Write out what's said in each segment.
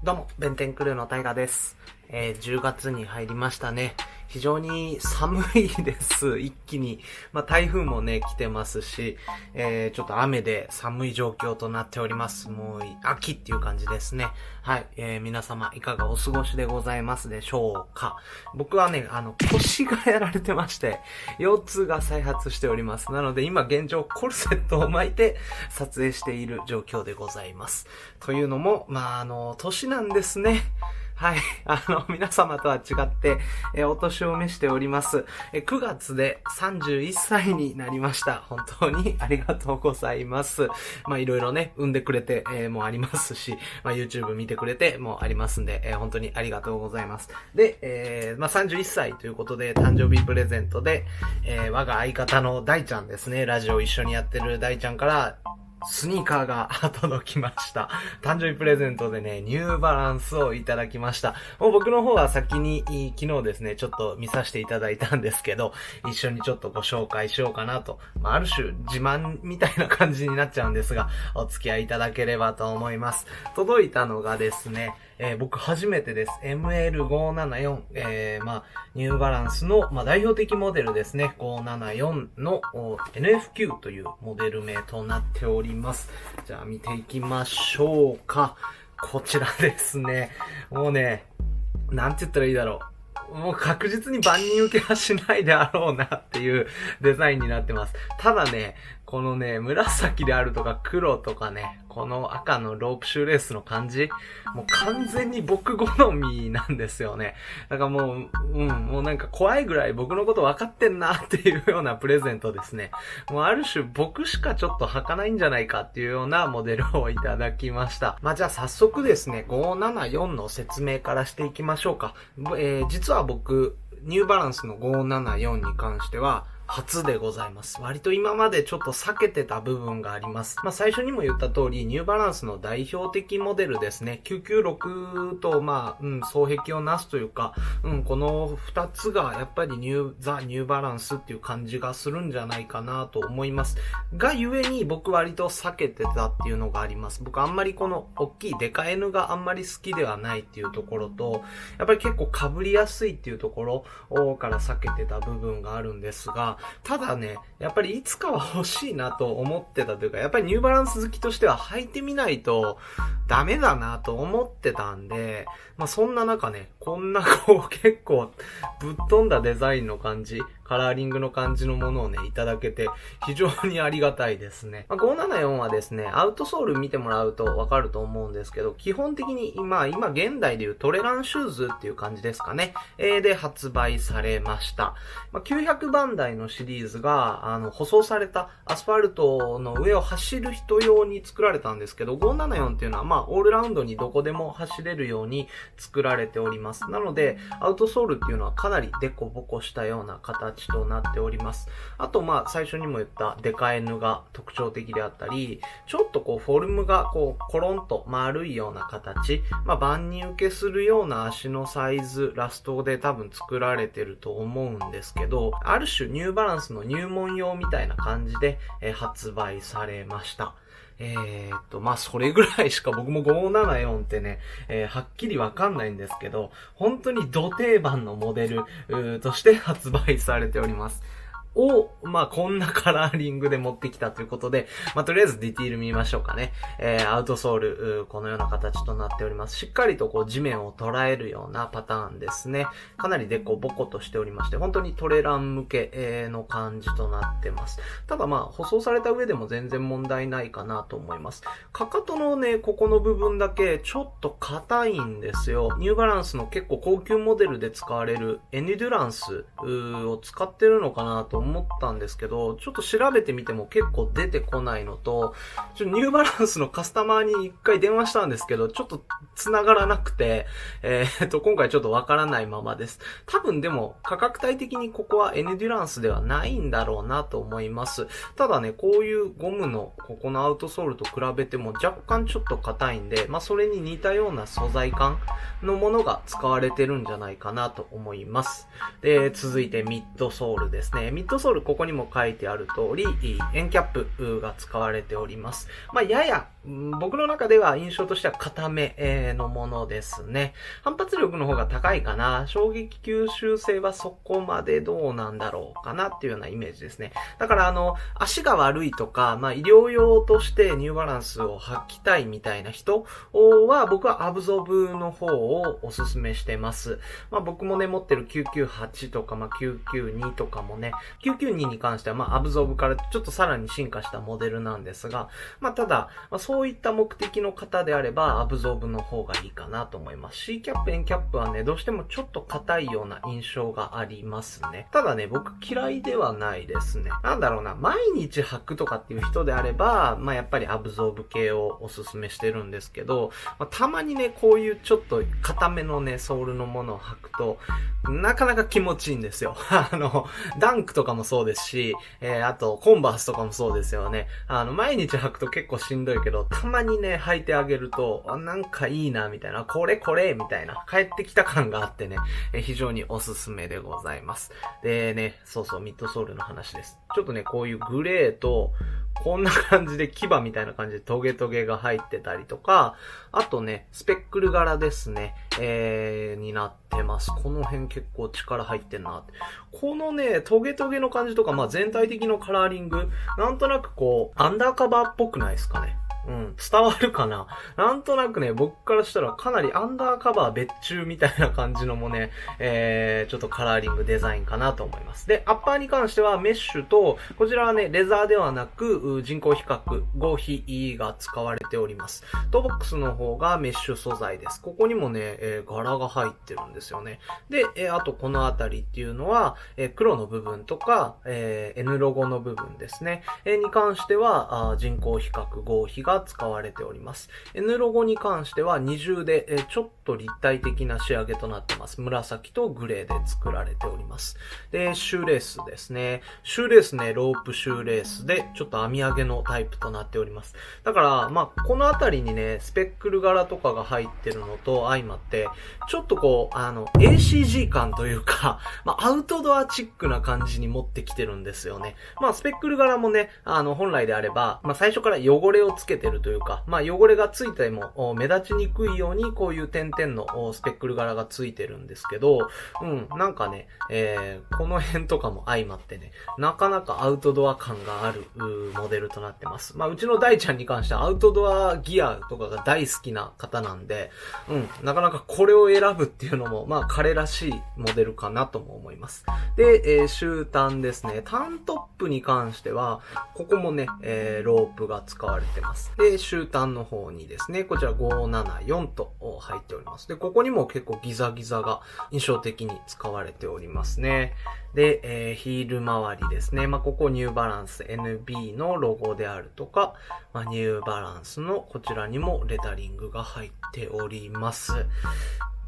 どうも、弁天クルーのタイガです。10月に入りましたね。非常に寒いです。一気に。台風もね、来てますし、ちょっと雨で寒い状況となっております。もう、秋っていう感じですね。はい。皆様、いかがお過ごしでございますでしょうか。僕はね、腰がやられてまして、腰痛が再発しております。なので、今現状、コルセットを巻いて撮影している状況でございます。というのも、年なんですね。はい。皆様とは違って、お年を召しております。9月で31歳になりました。本当にありがとうございます。いろいろね、産んでくれて、もありますし、YouTube 見てくれてもありますんで、本当にありがとうございます。で、31歳ということで、誕生日プレゼントで、我が相方の大ちゃんですね、ラジオ一緒にやってる大ちゃんから、スニーカーが届きました。誕生日プレゼントでね、ニューバランスをいただきました。もう僕の方は先に昨日ですね、ちょっと見させていただいたんですけど、一緒にちょっとご紹介しようかなと。ある種自慢みたいな感じになっちゃうんですが、お付き合いいただければと思います。届いたのがですね、僕初めてです。ML574、ニューバランスの、代表的モデルですね。574の NFQ というモデル名となっております。じゃあ見ていきましょうか。こちらですね。もうね、なんて言ったらいいだろう。もう確実に万人受けはしないであろうなっていうデザインになってます。ただね、このね、紫であるとか黒とかね、この赤のロープシューレースの感じ、もう完全に僕好みなんですよね。だからもうなんか怖いぐらい僕のこと分かってんなっていうようなプレゼントですね。もうある種僕しかちょっと履かないんじゃないかっていうようなモデルをいただきました。じゃあ早速ですね、574の説明からしていきましょうか。実は僕、ニューバランスの574に関しては、初でございます。割と今までちょっと避けてた部分があります。最初にも言った通り、ニューバランスの代表的モデルですね。996と、双璧をなすというか、この2つがやっぱりニューバランスっていう感じがするんじゃないかなと思います。がゆえに僕割と避けてたっていうのがあります。僕あんまりこの大きいデカ N があんまり好きではないっていうところと、やっぱり結構被りやすいっていうところから避けてた部分があるんですが、ただね、やっぱりいつかは欲しいなと思ってたというか、やっぱりニューバランス好きとしては履いてみないとダメだなと思ってたんで、そんな中ね、こんな結構ぶっ飛んだデザインの感じ、カラーリングの感じのものをね、いただけて非常にありがたいですね。574はですね、アウトソール見てもらうとわかると思うんですけど、基本的に今現代でいうトレランシューズっていう感じですかね。で発売されました。900番台のシリーズが、舗装されたアスファルトの上を走る人用に作られたんですけど、574っていうのはオールラウンドにどこでも走れるように作られております。なので、アウトソールっていうのはかなりデコボコしたような形となっております。あと最初にも言ったデカ N が特徴的であったり、ちょっとフォルムがコロンと丸いような形、万人受けするような足のサイズ、ラストで多分作られてると思うんですけど、ある種ニューバランスの入門用みたいな感じで、発売されました。それぐらいしか僕も574ってね、はっきりわかんないんですけど、本当にド定番のモデルとして発売されております。こんなカラーリングで持ってきたということで、とりあえずディティール見ましょうかね。アウトソール、このような形となっております。しっかりと地面を捉えるようなパターンですね。かなりデコボコとしておりまして、本当にトレラン向けの感じとなってます。ただ舗装された上でも全然問題ないかなと思います。かかとのね、ここの部分だけちょっと硬いんですよ。ニューバランスの結構高級モデルで使われるエニデュランスを使ってるのかなと思ったんですけど、ちょっと調べてみても結構出てこないのと、ニューバランスのカスタマーに一回電話したんですけど、ちょっと繋がらなくて、今回ちょっとわからないままです。多分でも価格帯的にここはエネデュランスではないんだろうなと思います。ただね、こういうゴムのここのアウトソールと比べても若干ちょっと硬いんで、それに似たような素材感のものが使われてるんじゃないかなと思います。で、続いてミッドソールですね。ミッドッドソール、ここにも書いてある通り、円キャップが使われております。やや、僕の中では印象としては固めのものですね。反発力の方が高いかな。衝撃吸収性はそこまでどうなんだろうかなっていうようなイメージですね。だから足が悪いとか、医療用としてニューバランスを履きたいみたいな人は、僕はアブゾブの方をおすすめしてます。僕もね、持ってる998とか、992とかもね、992に関しては、アブゾブからちょっとさらに進化したモデルなんですが、ただ、そういった目的の方であれば、アブゾブの方がいいかなと思います。C キャップ、N キャップはね、どうしてもちょっと硬いような印象がありますね。ただね、僕嫌いではないですね。なんだろうな、毎日履くとかっていう人であれば、やっぱりアブゾーブ系をおすすめしてるんですけど、たまにね、こういうちょっと硬めのね、ソールのものを履くと、なかなか気持ちいいんですよ。ダンクとかもそうですし、あと、コンバースとかもそうですよね。毎日履くと結構しんどいけど、たまにね、履いてあげると、なんかいいな、みたいな、これ、みたいな、帰ってきた感があってね、非常におすすめでございます。でね、ミッドソールの話です。ちょっとね、こういうグレーと、こんな感じで牙みたいな感じでトゲトゲが入ってたりとか、あとね、スペックル柄ですね、になってます。この辺結構力入ってんなって。このね、トゲトゲの感じとか、全体的のカラーリング、なんとなくこう、アンダーカバーっぽくないですかね。伝わるかな。なんとなくね、僕からしたらかなりアンダーカバー別注みたいな感じのもね、ちょっとカラーリングデザインかなと思います。で、アッパーに関してはメッシュと、こちらはね、レザーではなく、人工皮革、合皮が使われております。トーボックスの方がメッシュ素材です。ここにもね、柄が入ってるんですよね。で、あとこのあたりっていうのは、黒の部分とか、N ロゴの部分ですね。に関しては、人工皮革、合皮が使われております。N ロゴに関しては二重で、ちょっと立体的な仕上げとなってます。紫とグレーで作られております。で、シューレースですね。シューレースね、ロープシューレースで、ちょっと編み上げのタイプとなっております。だから、このあたりにね、スペックル柄とかが入ってるのと相まって、ちょっとこう、ACG 感というか、アウトドアチックな感じに持ってきてるんですよね。スペックル柄もね、本来であれば、最初から汚れをつけてるというか、汚れがついても目立ちにくいようにこういう点々のスペックル柄がついてるんですけど、なんかね、この辺とかも相まってね、なかなかアウトドア感があるモデルとなってます。うちの大ちゃんに関してはアウトドアギアとかが大好きな方なんで、なかなかこれを選ぶっていうのも、彼らしいモデルかなとも思います。で、終端ですね。タントップに関しては、ここもね、ロープが使われてます。で、終端の方にですね、こちら574と入っております。で、ここにも結構ギザギザが印象的に使われておりますね。で、ヒール周りですね。ここニューバランス NB のロゴであるとか、ニューバランスのこちらにもレタリングが入っております。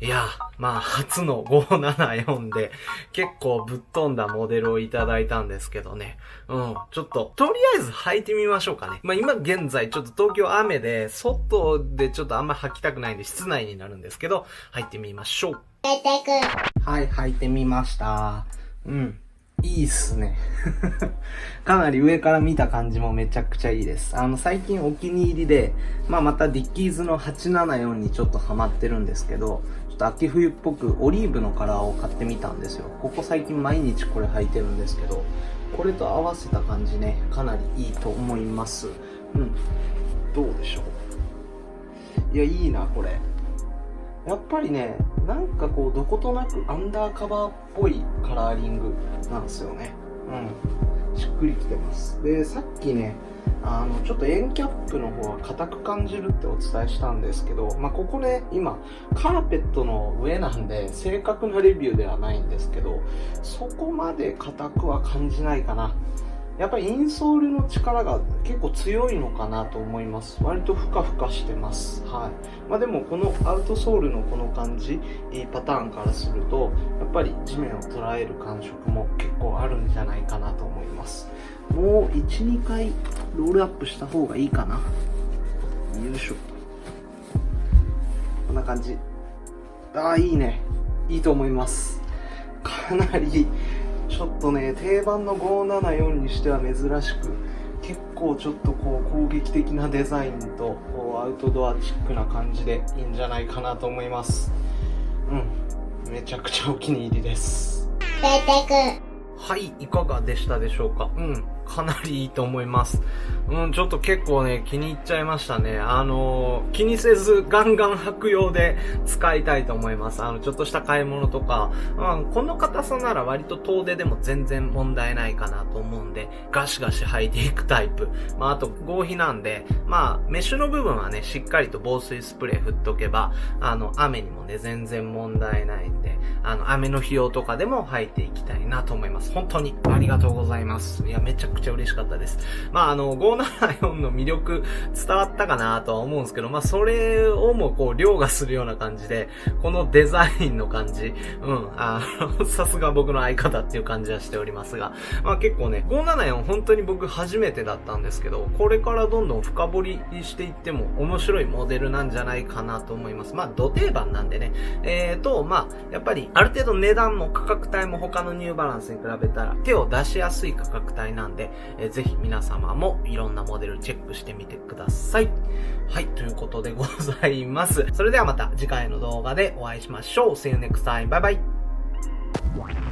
いや、初の574で結構ぶっ飛んだモデルをいただいたんですけどね。ちょっと、とりあえず履いてみましょうかね。今現在ちょっと東京雨で、外でちょっとあんま履きたくないんで室内になるんですけど、履いてみましょう。はい、履いてみました。いいっすね。かなり上から見た感じもめちゃくちゃいいです。最近お気に入りで、またディッキーズの874にちょっとハマってるんですけど、ちょっと秋冬っぽくオリーブのカラーを買ってみたんですよ。ここ最近毎日これ履いてるんですけど、これと合わせた感じね、かなりいいと思います。どうでしょう。いや、いいな、これ。やっぱりね、なんかこう、どことなくアンダーカバーっぽいカラーリングなんですよね。しっくりきてます。で、さっきね、ちょっと円キャップの方は硬く感じるってお伝えしたんですけど、ここね、今、カーペットの上なんで、正確なレビューではないんですけど、そこまで硬くは感じないかな。やっぱりインソールの力が結構強いのかなと思います。割とふかふかしてます。はい。でもこのアウトソールのこの感じ、パターンからすると、やっぱり地面を捉える感触も結構あるんじゃないかなと思います。もう1、2回ロールアップした方がいいかな。よいしょ。こんな感じ。いいね。いいと思います。かなりちょっとね、定番の574にしては珍しく、結構ちょっとこう攻撃的なデザインとこうアウトドアチックな感じでいいんじゃないかなと思います。めちゃくちゃお気に入りです。はい、いかがでしたでしょうか。かなりいいと思います。ちょっと結構ね、気に入っちゃいましたね。気にせずガンガン履く用で使いたいと思います。ちょっとした買い物とか、この硬さなら割と遠出でも全然問題ないかなと思うんで、ガシガシ履いていくタイプ。あと合皮なんで、メッシュの部分はね、しっかりと防水スプレー振っとけば、雨にもね、全然問題ないんで、雨の日用とかでも履いていきたいなと思います。本当にありがとうございます。いや、めちゃくちゃ嬉しかったです。574の魅力伝わったかなとは思うんですけど、それをもこう、凌駕するような感じで、このデザインの感じ、さすが僕の相方っていう感じはしておりますが、結構ね、574本当に僕初めてだったんですけど、これからどんどん深掘りしていっても面白いモデルなんじゃないかなと思います。ド定番なんでね。やっぱり、ある程度値段も価格帯も他のニューバランスに比べたら手を出しやすい価格帯なんで、ぜひ皆様もいろんなモデルチェックしてみてください。はい、ということでございます。それではまた次回の動画でお会いしましょう。See you next time. Bye bye.